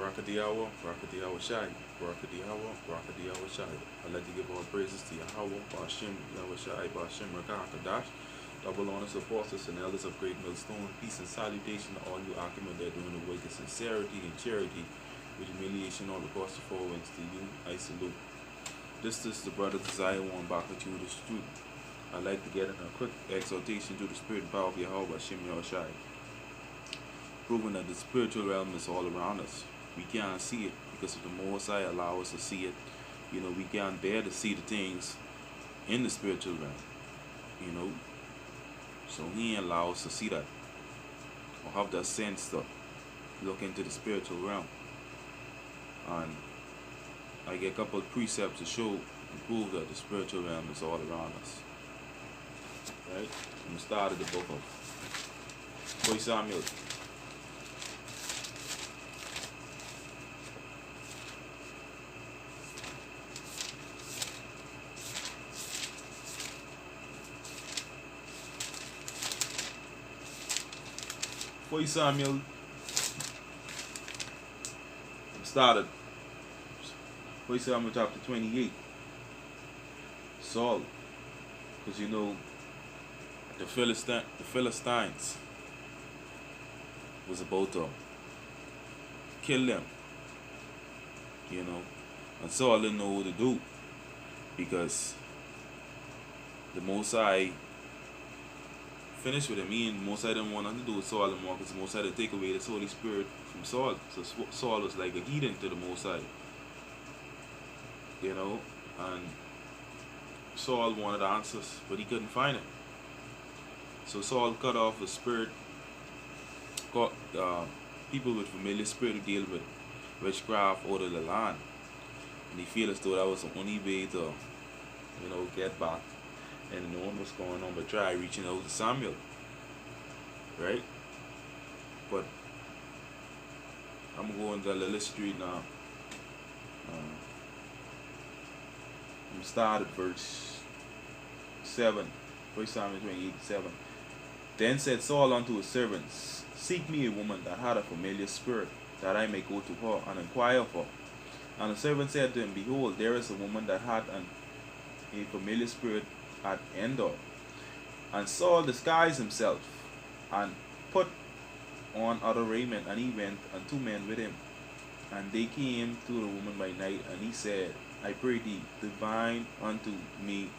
Barakadiyawa Shai, Barakadiyawa Shai. I'd like to give all praises to Yahweh, Bashim, Yahweh Shai, Bashim, Rakah, Kadash. Double honors to apostles and elders of Great Millstone. Peace and salutation to all you Achaman that are doing the work in sincerity and charity, with humiliation all across the four winds. To you, I salute. This is the brother Desire one back with you the truth. I'd like to get in a quick exhortation to the spirit and power of Yahweh, Bashim, Yahweh Shai. Proving that the spiritual realm is all around us. We can't see it because of the Most High allow us to see it. We can't bear to see the things in the spiritual realm. So He allows us to see that, or have that sense to look into the spiritual realm. And I get a couple of precepts to show and prove that the spiritual realm is all around us. Right? I'm started the book of 1 Samuel. Samuel started 1 Samuel chapter 28. Saul, because the Philistines was about to kill them, and Saul didn't know what to do because the Most High finished with him. The Most High didn't want nothing to do with Saul anymore because the Most High to take away the Holy Spirit from Saul. So Saul was like a heathen to the Most High. And Saul wanted answers, but he couldn't find it. So Saul cut off the spirit, got people with familiar spirit who deal with witchcraft out of the land. And he felt as though that was the only way to, get back and know what's going on, but try reaching out to Samuel, right? But I'm going to the little history now. I'm started verse 7, 1 Samuel 28:7. Then said Saul unto his servants, Seek me a woman that had a familiar spirit, that I may go to her and inquire of her. And the servant said to him, Behold, there is a woman that had a familiar spirit at Endor. And Saul disguised himself and put on other raiment, and he went, and 2 men with him. And they came to the woman by night, and he said, I pray thee, divine unto me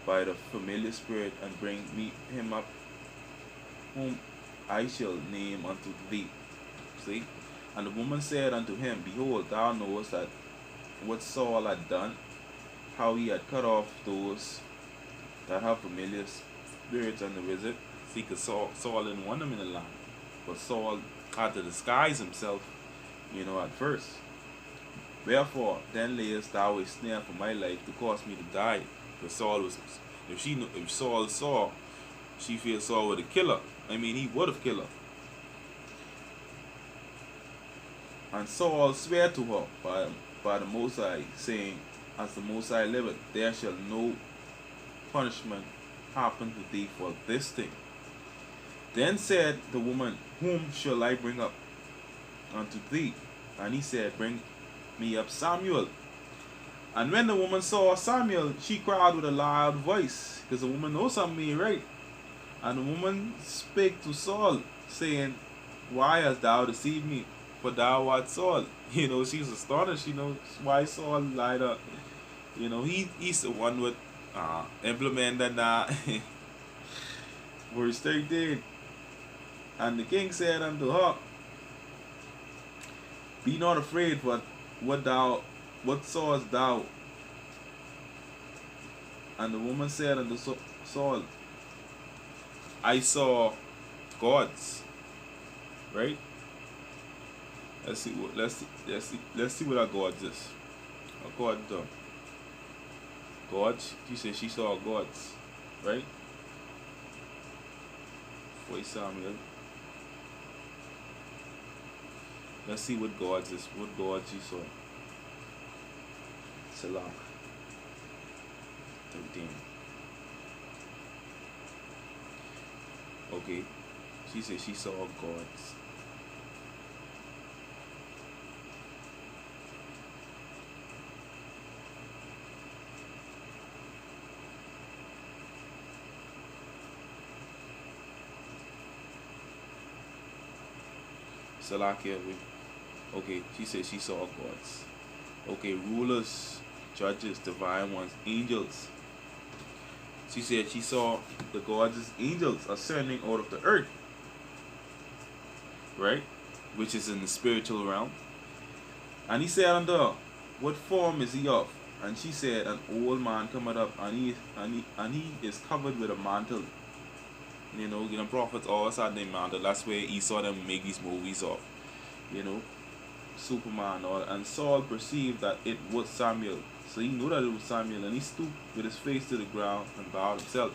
by the familiar spirit, and bring me him up, whom I shall name unto thee. See? And the woman said unto him, Behold, thou knowest that what Saul had done, how he had cut off those that have familiar spirits and the wizard. See, because Saul didn't want them in the land. But Saul had to disguise himself, at first. Wherefore, then layest thou a snare for my life to cause me to die. Because Saul was, if Saul saw, she feared Saul would have killed her. He would have killed her. And Saul sware to her by the Most High, saying, As the Most High liveth, there shall no punishment happen to thee for this thing. Then said the woman, Whom shall I bring up unto thee? And he said, Bring me up Samuel. And when the woman saw Samuel, she cried with a loud voice, because the woman knows something right. And the woman spake to Saul, saying, Why hast thou deceived me? For thou art Saul. She's astonished, why Saul lied up. He's the one with implement that verse 13. And the king said unto her, Be not afraid, but what sawest thou? And the woman said unto Saul, I saw gods. Right? Let's see what our gods is. A god done. Gods. She said she saw gods. Right? 1 Samuel. Let's see what gods is. What gods she saw. Salah. 13. Okay. She said she saw gods. Salakia, okay, she said she saw gods. Okay, rulers, judges, divine ones, angels. She said she saw the gods as angels ascending out of the earth, right? Which is in the spiritual realm. And he said unto her, what form is he of? And she said, an old man cometh up, and he is covered with a mantle. You know, prophets always had their mantle. That's where he saw them make these movies of, you know, Superman. And Saul perceived that it was Samuel. So he knew that it was Samuel, and he stooped with his face to the ground and bowed himself.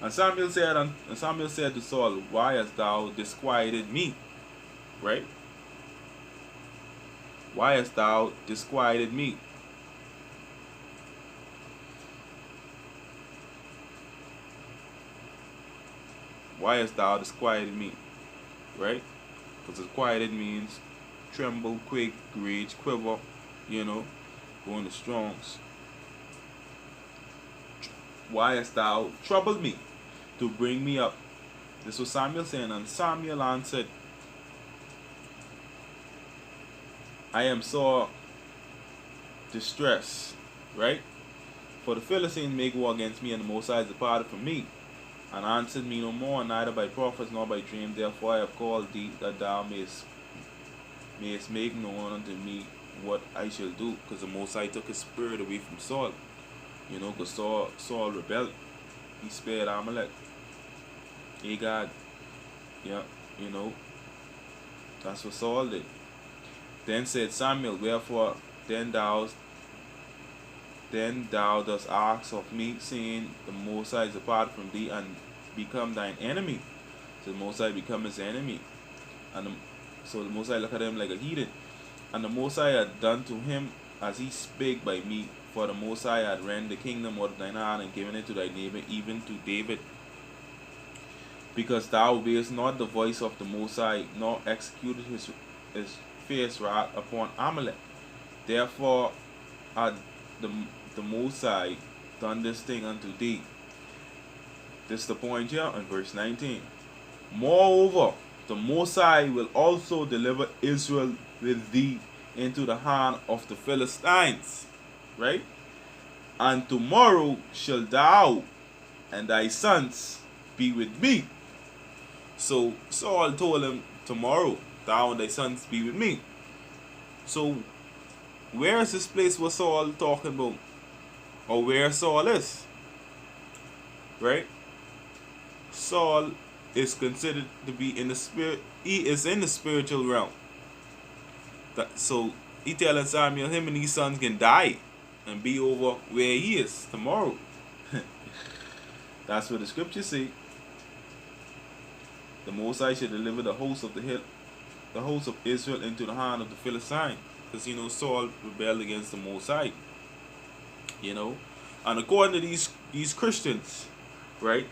And Samuel said to Saul, why hast thou disquieted me? Right? Why hast thou disquieted me? Why hast thou disquieted me? Right? Because disquieted means tremble, quake, rage, quiver, you know, go in the Strongs. Why hast thou troubled me to bring me up? This was Samuel saying, and Samuel answered, I am sore distressed, right? For the Philistines make war against me, and the Most High is departed from me, and answered me no more, neither by prophets nor by dream. Therefore I have called thee, that thou mayest make known unto me what I shall do. Because the Most High took his spirit away from Saul. You know, because Saul rebelled. He spared Amalek. Agag. Yeah, you know. That's what Saul did. Then said Samuel, wherefore then thou dost ask of me, saying, the Most High is departed from thee and become thine enemy. So the Most High become his enemy. And so the Most High looked at him like a heathen. And the Most High had done to him as he spake by me. For the Most High had rent the kingdom out of thine hand and given it to thy neighbor, even to David. Because thou obeyest not the voice of the Most High, nor executed his fierce wrath upon Amalek. Therefore had the Most High done this thing unto thee. This is the point here in verse 19. Moreover, the Most High will also deliver Israel with thee into the hand of the Philistines. Right? And tomorrow shall thou and thy sons be with me. So Saul told him, tomorrow thou and thy sons be with me. So where is this place where Saul talking about? Or where Saul is? Right? Saul is considered to be in the spirit. He is in the spiritual realm. So he telling Samuel him and his sons can die and be over where he is tomorrow. That's what the scriptures say. The Most High should deliver the host of Israel into the hand of the Philistines. Because you know Saul rebelled against the Most High. You know? And according to these Christians, right?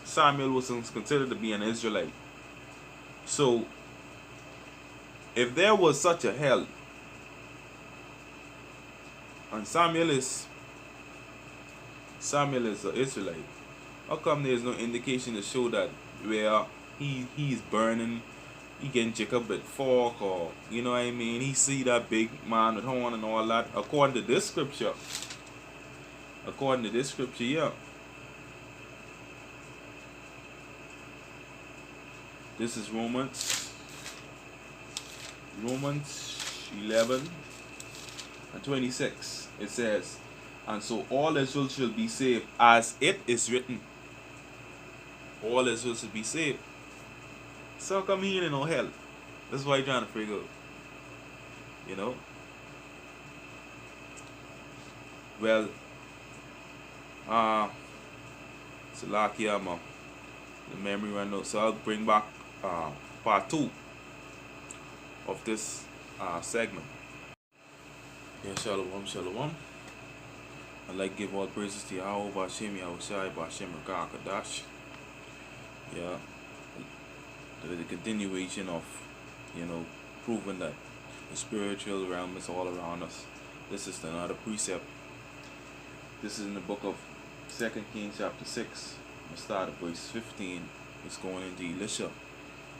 Samuel was considered to be an Israelite. So if there was such a hell, and Samuel is an Israelite, how come there's no indication to show that where he's burning, he getting Jacob with fork, or you know what I mean, he see that big man with horn and all that, according to this scripture. Yeah. This is Romans 11 and 26. It says, and so all Israel shall be saved, as it is written. All Israel should be saved. So how come he ain't no hell? That's why you're trying to figure out. You know? Well, Salakia, the memory run out. So I'll bring back part 2 of this segment. Yeah, shalom. I'd like to give all praises to Yahweh Bashem, Yahushai Bashem, Rakakadash. Yeah, the continuation of, you know, proving that the spiritual realm is all around us. This is another precept. This is in the book of 2 Kings chapter 6. We start at verse 15. It's going into Elisha.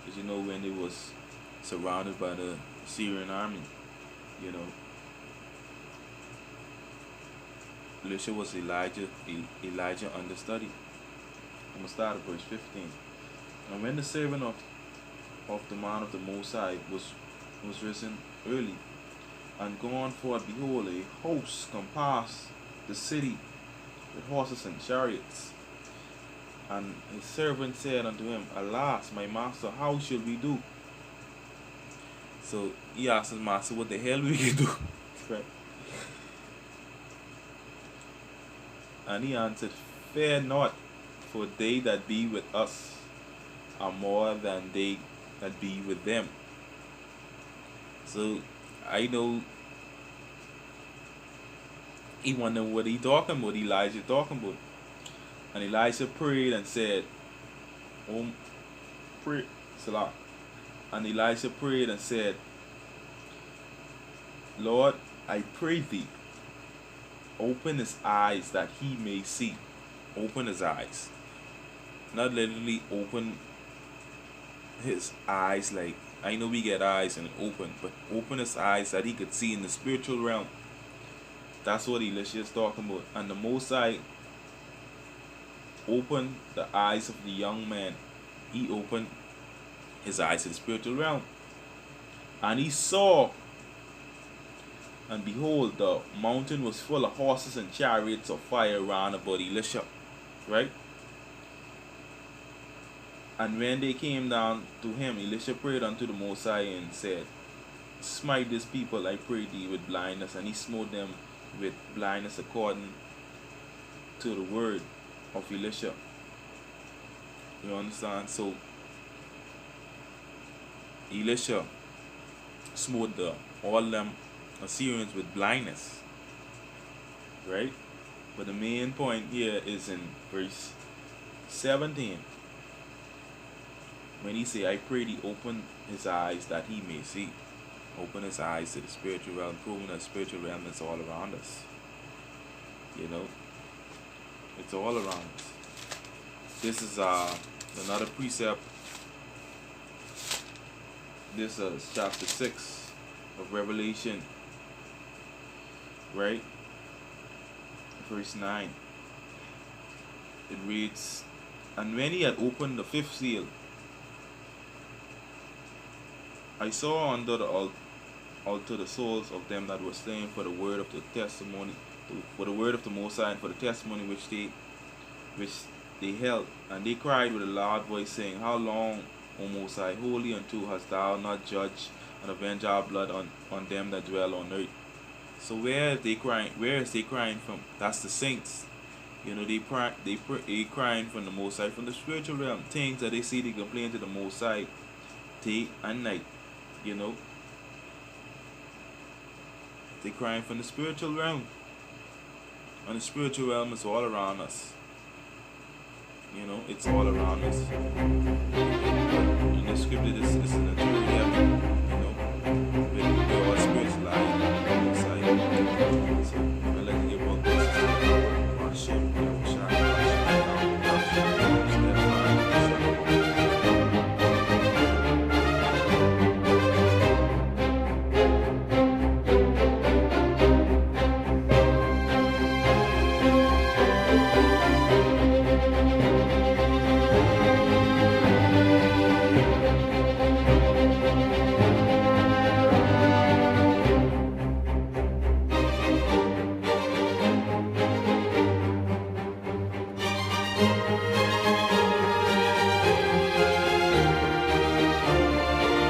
Because you know when they was surrounded by the Syrian army. You know, Elisha was Elijah understudy. I'm gonna start at verse 15. And when the servant of the man of the Most High was risen early and gone forth, behold, a host compassed the city with horses and chariots. And his servant said unto him, Alas, my master, how shall we do? So he asked his master, what the hell we can do? Right. And he answered, Fear not, for they that be with us are more than they that be with them. So I know he wondered what he talking about, Elijah talking about. And Elijah prayed and said, pray, Salah. And Elijah prayed and said, Lord, I pray thee, open his eyes that he may see. Open his eyes. Not literally open his eyes like, I know we get eyes and open, but open his eyes that he could see in the spiritual realm. That's what Elisha is talking about. And the Most High opened the eyes of the young man. He opened his eyes to the spiritual realm. And he saw, and behold, the mountain was full of horses and chariots of fire round about Elisha. Right? And when they came down to him, Elisha prayed unto the Most High and said, Smite this people, I pray thee, with blindness. And he smote them with blindness according to the word of Elisha. You understand? So Elisha smote all them Assyrians with blindness. Right? But the main point here is in verse 17. When he say, I pray thee, open his eyes that he may see. Open his eyes to the spiritual realm, proving that spiritual realm is all around us. You know, it's all around us. This is another precept. This is chapter 6 of Revelation, right? Verse 9. It reads, And when he had opened the fifth seal, I saw under the altar the souls of them that were slain for the word of the testimony, for the word of the Most High, and for the testimony which they held. And they cried with a loud voice, saying, How long, O Most High, holy unto hast thou not judged and avenged our blood on them that dwell on earth? So where is they crying from? That's the saints. You know, they crying from the Most High, from the spiritual realm. Things that they see, they complain to the Most High day and night. You know, they crying from the spiritual realm, and the spiritual realm is all around us. You know, it's all around us. But in the scripture, this is in the third heaven.